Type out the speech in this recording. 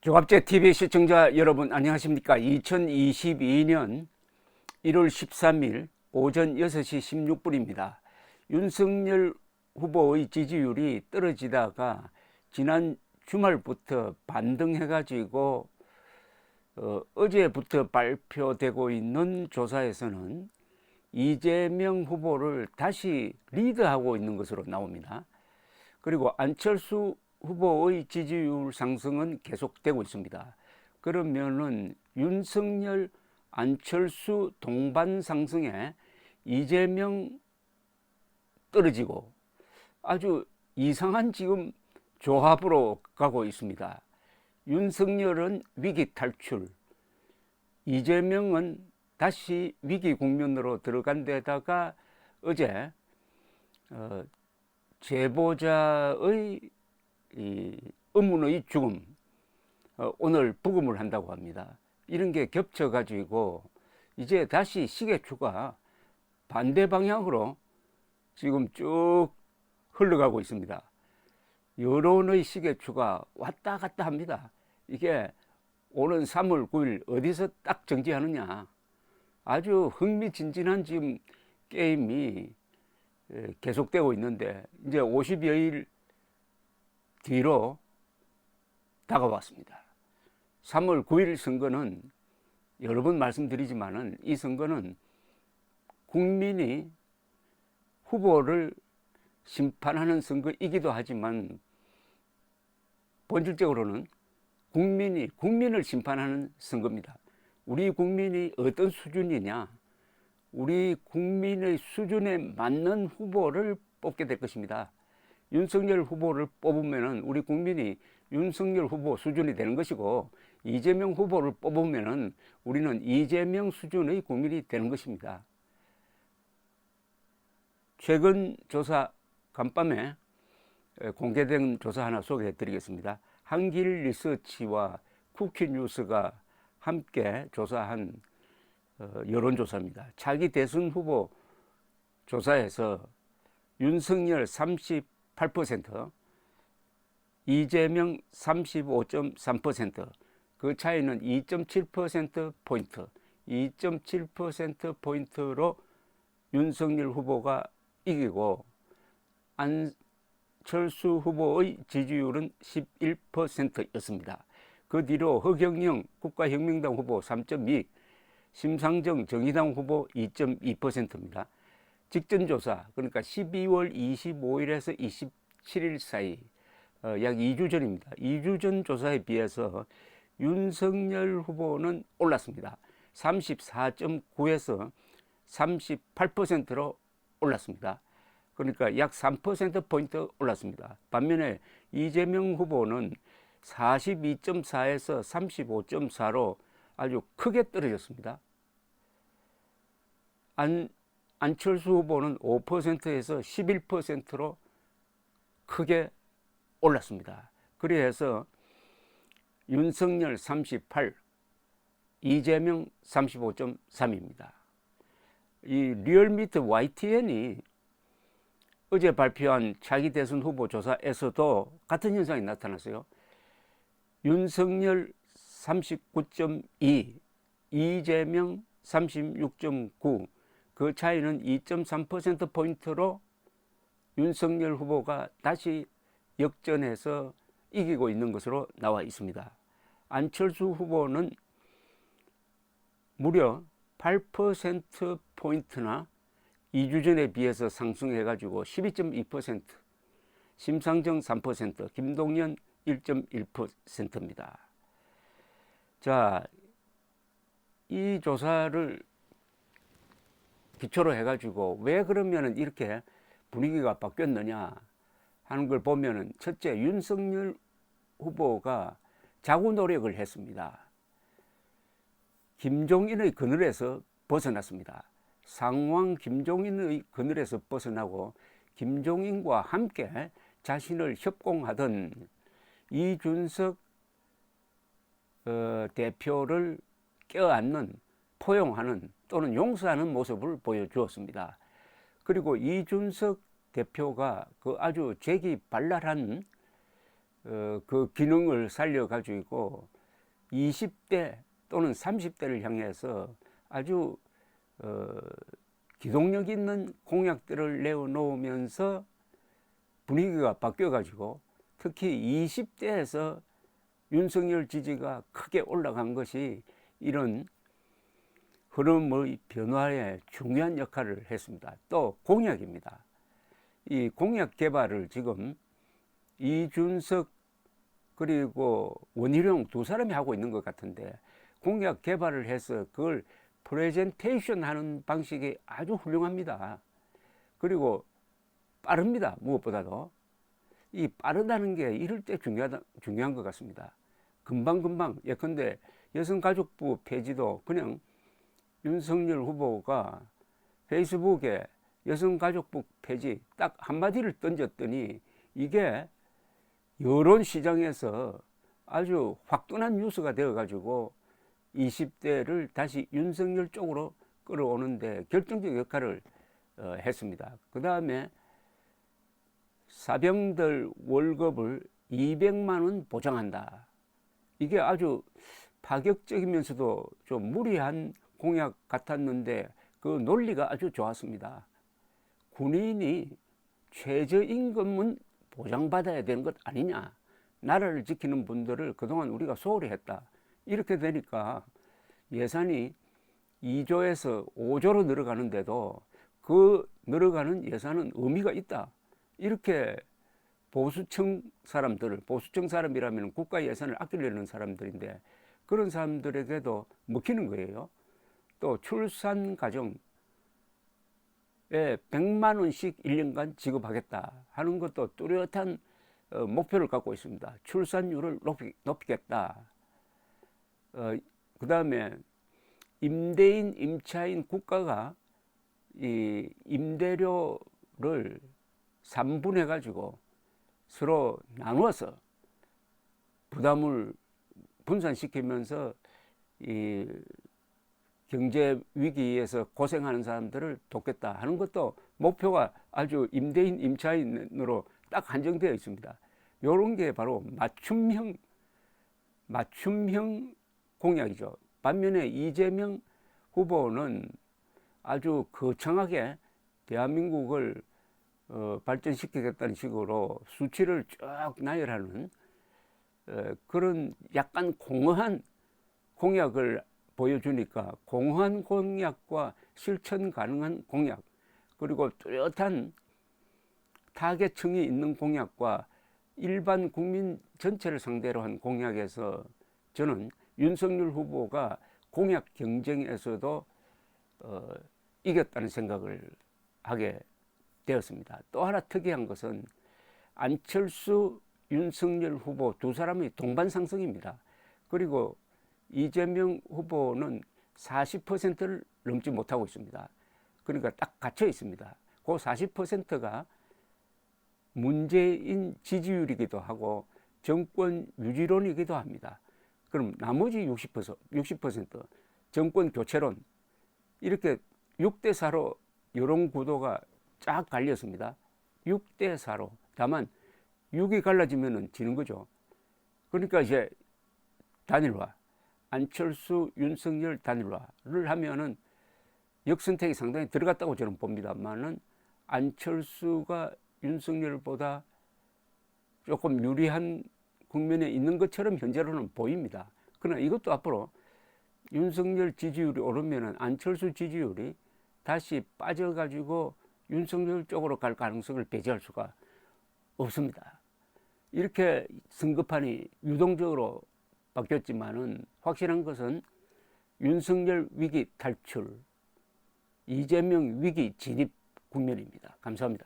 조갑제 TV 시청자 여러분 안녕하십니까? 2022년 1월 13일 오전 6시 16분입니다. 윤석열 후보의 지지율이 떨어지다가 지난 주말부터 반등해가지고 어제부터 발표되고 있는 조사에서는 이재명 후보를 다시 리드하고 있는 것으로 나옵니다. 그리고 안철수 후보의 지지율 상승은 계속되고 있습니다. 그러면은 윤석열, 안철수 동반 상승에 이재명 떨어지고 아주 이상한 지금 조합으로 가고 있습니다. 윤석열은 위기 탈출, 이재명은 다시 위기 국면으로 들어간 데다가 어제 제보자의 의문의 죽음, 오늘 부검을 한다고 합니다. 이런 게 겹쳐가지고 이제 다시 시계추가 반대 방향으로 지금 쭉 흘러가고 있습니다. 여론의 시계추가 왔다 갔다 합니다. 이게 오는 3월 9일 어디서 딱 정지하느냐. 아주 흥미진진한 지금 게임이 계속되고 있는데 이제 50여일 뒤로 다가왔습니다. 3월 9일 선거는 여러 번 말씀드리지만은 이 선거는 국민이 후보를 심판하는 선거이기도 하지만 본질적으로는 국민이 국민을 심판하는 선거입니다. 우리 국민이 어떤 수준이냐, 우리 국민의 수준에 맞는 후보를 뽑게 될 것입니다. 윤석열 후보를 뽑으면은 우리 국민이 윤석열 후보 수준이 되는 것이고, 이재명 후보를 뽑으면은 우리는 이재명 수준의 국민이 되는 것입니다. 최근 조사 간밤에 공개된 조사 하나 소개해 드리겠습니다. 한길 리서치와 쿠키뉴스가 함께 조사한 여론조사입니다. 차기 대선 후보 조사에서 윤석열 38%, 이재명 35.3%, 그 차이는 2.7%포인트, 2.7%포인트로 윤석열 후보가 이기고 안철수 후보의 지지율은 11%였습니다. 그 뒤로 허경영 국가혁명당 후보 3.2, 심상정 정의당 후보 2.2%입니다. 직전조사, 그러니까 12월 25일에서 27일 사이, 약 2주 전입니다. 2주 전 조사에 비해서 윤석열 후보는 올랐습니다. 34.9에서 38%로 올랐습니다. 그러니까 약 3%포인트 올랐습니다. 반면에 이재명 후보는 42.4에서 35.4로 아주 크게 떨어졌습니다. 안철수 후보는 5%에서 11%로 크게 올랐습니다. 그래서 윤석열 38, 이재명 35.3입니다. 이 리얼미터 YTN이 어제 발표한 차기 대선 후보 조사에서도 같은 현상이 나타났어요. 윤석열 39.2, 이재명 36.9, 그 차이는 2.3%포인트로 윤석열 후보가 다시 역전해서 이기고 있는 것으로 나와 있습니다. 안철수 후보는 무려 8%포인트나 2주 전에 비해서 상승해가지고 12.2%, 심상정 3%, 김동연 1.1%입니다. 자, 이 조사를 기초로 해가지고 왜 그러면은 이렇게 분위기가 바뀌었느냐 하는 걸 보면은, 첫째, 윤석열 후보가 자구 노력을 했습니다. 김종인의 그늘에서 벗어났습니다. 상황 김종인의 그늘에서 벗어나고 김종인과 함께 자신을 협공하던 이준석 대표를 껴안는, 포용하는 또는 용서하는 모습을 보여주었습니다. 그리고 이준석 대표가 그 아주 재기발랄한 그 기능을 살려가지고 20대 또는 30대를 향해서 아주 기동력 있는 공약들을 내어놓으면서 분위기가 바뀌어가지고 특히 20대에서 윤석열 지지가 크게 올라간 것이 이런 흐름의 변화에 중요한 역할을 했습니다. 또 공약입니다. 이 공약 개발을 지금 이준석 그리고 원희룡 두 사람이 하고 있는 것 같은데 공약 개발을 해서 그걸 프레젠테이션 하는 방식이 아주 훌륭합니다. 그리고 빠릅니다. 무엇보다도. 이 빠르다는 게 이럴 때 중요한 것 같습니다. 금방금방 예컨대 여성가족부 폐지도 그냥 윤석열 후보가 페이스북에 여성가족부 폐지 딱 한마디를 던졌더니 이게 여론시장에서 아주 화끈한 뉴스가 되어가지고 20대를 다시 윤석열 쪽으로 끌어오는데 결정적 역할을 했습니다. 그 다음에 사병들 월급을 200만 원 보장한다. 이게 아주 파격적이면서도 좀 무리한 공약 같았는데 그 논리가 아주 좋았습니다. 군인이 최저임금은 보장받아야 되는 것 아니냐. 나라를 지키는 분들을 그동안 우리가 소홀히 했다. 이렇게 되니까 예산이 2조에서 5조로 늘어가는데도 그 늘어가는 예산은 의미가 있다. 이렇게 보수층 사람이라면 국가 예산을 아끼려는 사람들인데 그런 사람들에게도 먹히는 거예요. 또 출산 가정에 100만 원씩 1년간 지급하겠다 하는 것도 뚜렷한 목표를 갖고 있습니다. 출산율을 높이겠다. 그 다음에 임대인, 임차인 국가가 이 임대료를 3분해 가지고 서로 나누어서 부담을 분산시키면서 이 경제 위기에서 고생하는 사람들을 돕겠다 하는 것도 목표가 아주 임대인, 임차인으로 딱 한정되어 있습니다. 이런 게 바로 맞춤형 공약이죠. 반면에 이재명 후보는 아주 거창하게 대한민국을 발전시키겠다는 식으로 수치를 쭉 나열하는 그런 약간 공허한 공약을 보여주니까 공허한 공약과 실천 가능한 공약 그리고 뚜렷한 타겟층이 있는 공약과 일반 국민 전체를 상대로 한 공약에서 저는 윤석열 후보가 공약 경쟁에서도 이겼다는 생각을 하게 되었습니다. 또 하나 특이한 것은 안철수, 윤석열 후보 두 사람의 동반 상승입니다. 그리고 이재명 후보는 40%를 넘지 못하고 있습니다. 그러니까 딱 갇혀 있습니다. 그 40%가 문재인 지지율이기도 하고 정권 유지론이기도 합니다. 그럼 나머지 60% 정권 교체론 이렇게 6대4로 여론 구도가 쫙 갈렸습니다. 6대4로. 다만 6이 갈라지면 지는 거죠. 그러니까 이제 단일화, 안철수, 윤석열 단일화를 하면은 역선택이 상당히 들어갔다고 저는 봅니다만은 안철수가 윤석열보다 조금 유리한 국면에 있는 것처럼 현재로는 보입니다. 그러나 이것도 앞으로 윤석열 지지율이 오르면은 안철수 지지율이 다시 빠져가지고 윤석열 쪽으로 갈 가능성을 배제할 수가 없습니다. 이렇게 선거판이 유동적으로 바뀌었지만은 확실한 것은 윤석열 위기 탈출, 이재명 위기 진입 국면입니다. 감사합니다.